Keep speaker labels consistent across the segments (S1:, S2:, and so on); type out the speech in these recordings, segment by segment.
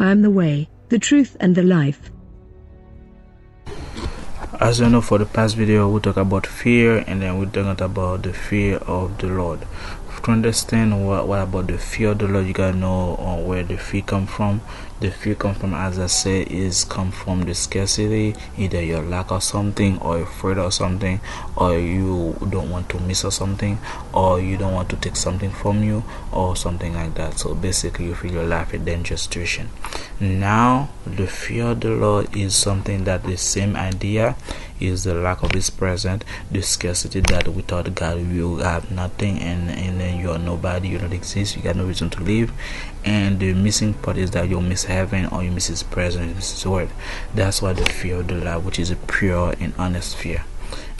S1: I am the way, the truth and the life.
S2: As you know, for the past video we talk about fear, and then we talked about the fear of the Lord. To understand what about the fear of the Lord, you gotta know where the fear come from. The fear come from, as I said, come from the scarcity, either your lack of something, or you're afraid of something, or you don't want to miss or something, or you don't want to take something from you, or something like that. So basically you feel your life a dangerous situation. Now the fear of the Lord is something that the same idea is the lack of His presence, the scarcity that without God you have nothing, and then you are nobody, you don't exist, you got no reason to live. And the missing part is that you miss heaven, or you miss His presence, you miss His word. That's why the fear of the Lord, which is a pure and honest fear.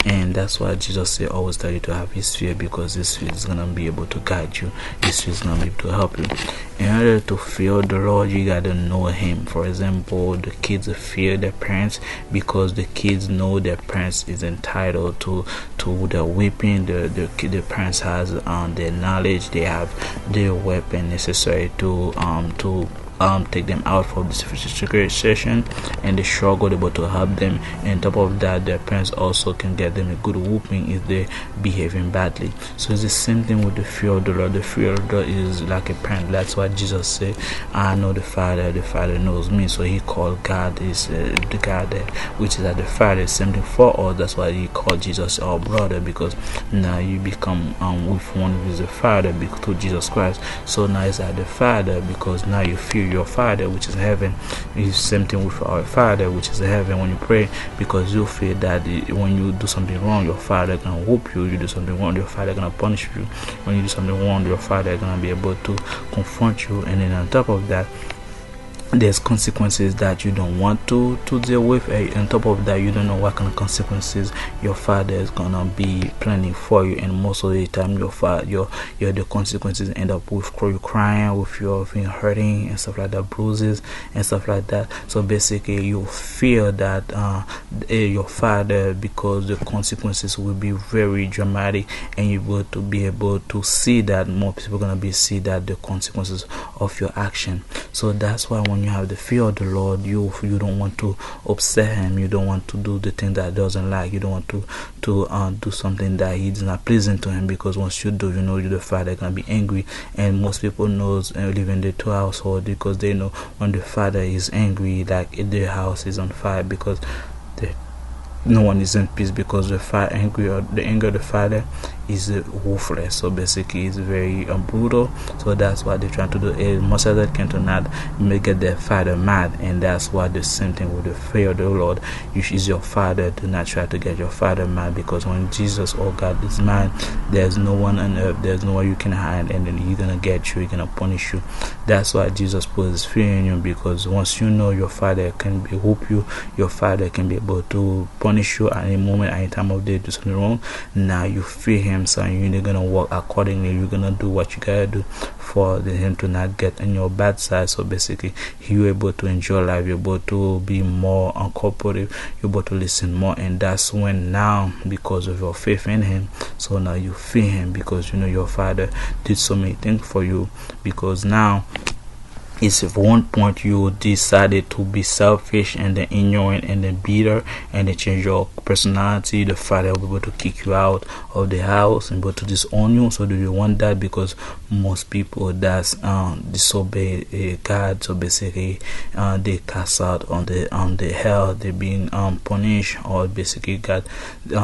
S2: And that's why Jesus said, always tell you to have His fear, because His fear is going to be able to guide you. His fear is going to be able to help you. In order to fear the Lord, you got to know Him. For example, the kids fear their parents because the kids know their parents is entitled to the weapon. The parents has their knowledge, they have their weapon necessary to take them out from this situation, and they struggle able to help them. And on top of that, their parents also can get them a good whooping if they're behaving badly. So it's the same thing with the fear of the Lord. The fear of the Lord is like a parent. That's why Jesus said, I know the Father knows me. So He called God is the God which is at the Father. Same thing for us. That's why He called Jesus our brother, because now you become with one with the Father through Jesus Christ. So now it's at the Father, because now you fear your Father which is in heaven. It's the same thing with our Father which is in heaven. When you pray, because you fear that when you do something wrong, your Father gonna whoop you. You do something wrong, your Father gonna punish you. When you do something wrong, your Father gonna be able to confront you. And then on top of that, there's consequences that you don't want to deal with. On top of that, you don't know what kind of consequences your Father is gonna be planning for you, and most of the time the consequences end up with you crying, with your hurting and stuff like that, bruises and stuff like that. So basically you fear that your Father, because the consequences will be very dramatic, and you will to be able to see that more people gonna see that the consequences of your action. So that's why when you have the fear of the Lord, you don't want to upset Him. You don't want to do the thing that doesn't like. You don't want to do something that is not pleasing to Him, because once you do, you know the Father gonna be angry. And most people knows live in the two household, because they know when the Father is angry, like their house is on fire, because no one is in peace, because the anger of the Father is ruthless. So basically it's very brutal. So that's what they're trying to do. Most of them can not make their Father mad, and that's why the same thing with the fear of the Lord. You is your Father. Do not try to get your Father mad, because when Jesus or God is mad, there's no one on earth, there's no one you can hide, and then He's gonna get you, He's gonna punish you. That's why Jesus put His fear in you, because once you know your Father can whoop you, your Father can be able to punish you at any moment, any time of day, do something wrong. Now you fear Him, so you're gonna walk accordingly. You're gonna do what you gotta do for Him to not get on your bad side. So basically you're able to enjoy life, you're able to be more uncooperative, you're able to listen more. And that's when now, because of your faith in Him, so now you fear Him, because you know your Father did so many things for you. Because now it's at one point you decided to be selfish and then ignorant and then bitter, and then change your personality, the Father will be able to kick you out of the house and be able to disown you. So do you want that? Because most people that disobey God, so basically they cast out on the hell, they being punished, or basically God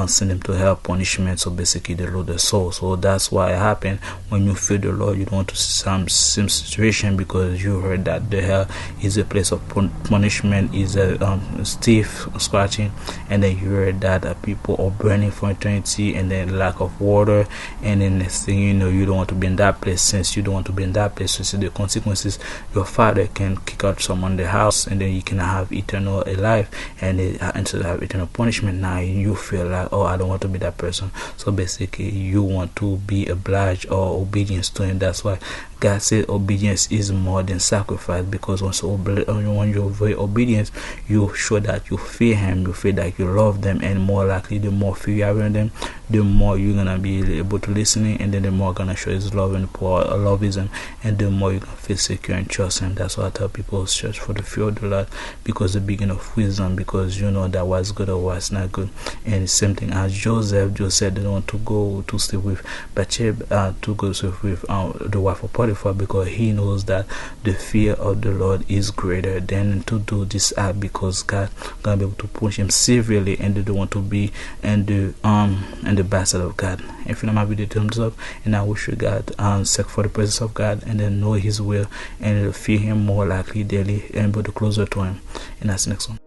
S2: send them to hell punishment. So basically they lose their soul. So that's why it happened. When you fear the Lord, you don't want to see some situation, because you heard that the hell is a place of punishment, is a stiff scratching, and then you heard that people are burning for eternity, and then lack of water, and then next thing you know, you don't want to be in that place. Since you don't want to be in that place, you see the consequences. Your Father can kick out someone in the house, and then you can have eternal life, and instead of have eternal punishment, now you feel like, oh, I don't want to be that person. So basically you want to be obliged or obedience to Him. That's why God said obedience is more than sacrifice, because when you're very obedient, you show that you fear Him, you feel that you love them, and more likely the more fear you have in them, the more you're gonna be able to listen, and then the more gonna show his love and pour love him, and the more you can feel secure and trust him. That's why I tell people, search for the fear of the Lord, because the beginning of wisdom, because you know that what's good or what's not good. And the same thing as Joseph said, they don't want to go to sleep with Bathsheba, to go to sleep with the wife of Potiphar, because he knows that the fear of the Lord is greater than to do this act, because God gonna be able to punish him severely, and they don't want to be in the bastard of God. If you know my video, thumbs up, and I wish you God seek for the presence of God, and then know his will, and fear him more likely daily, and be closer to him. And that's the next one.